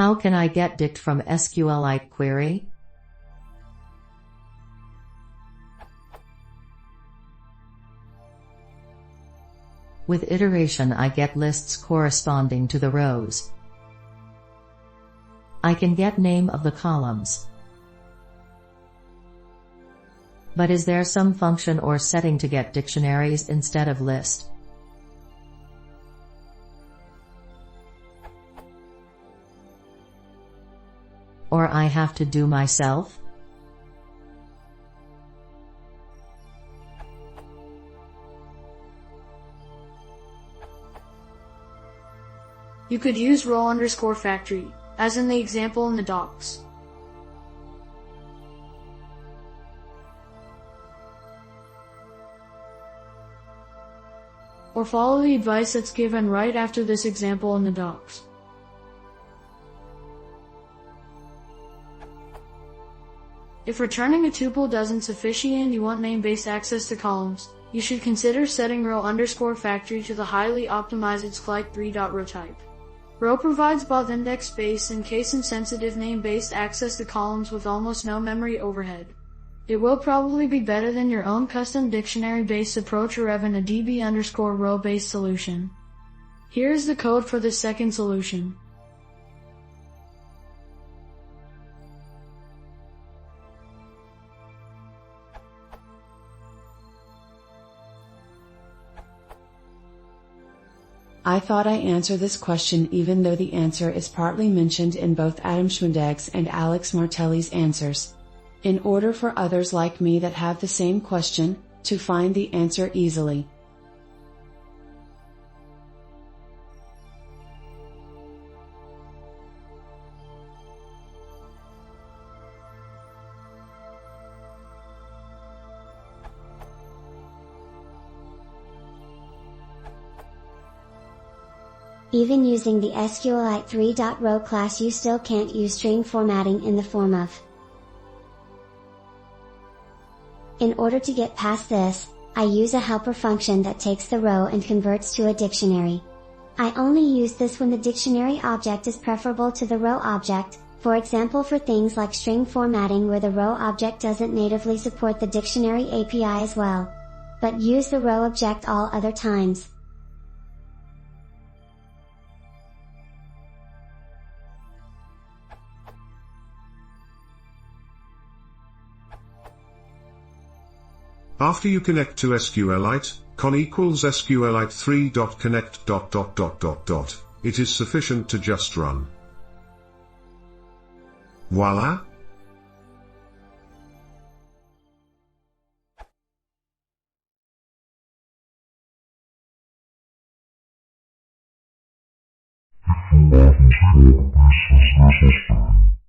How can I get dict from SQLite query? With iteration I get lists corresponding to the rows. I can get name of the columns. But is there some function or setting to get dictionaries instead of list? Or I have to do myself? You could use row_factory, as in the example in the docs. Or follow the advice that's given right after this example in the docs. If returning a tuple doesn't suffice and you want name-based access to columns, you should consider setting row_factory to the highly optimized sqlite 3.row type. Row provides both index space and case-insensitive name-based access to columns with almost no memory overhead. It will probably be better than your own custom dictionary-based approach or even a db_row-based solution. Here is the code for the second solution. I thought I answered this question even though the answer is partly mentioned in both Adam Schmideg's and Alex Martelli's answers. In order for others like me that have the same question, to find the answer easily. Even using the SQLite 3.row class you still can't use string formatting in the form of. In order to get past this, I use a helper function that takes the row and converts to a dictionary. I only use this when the dictionary object is preferable to the row object, for example for things like string formatting where the row object doesn't natively support the dictionary API as well. But use the row object all other times. After you connect to SQLite, con equals SQLite 3.connect ... It is sufficient to just run. Voila! Before I continue, this is necessary.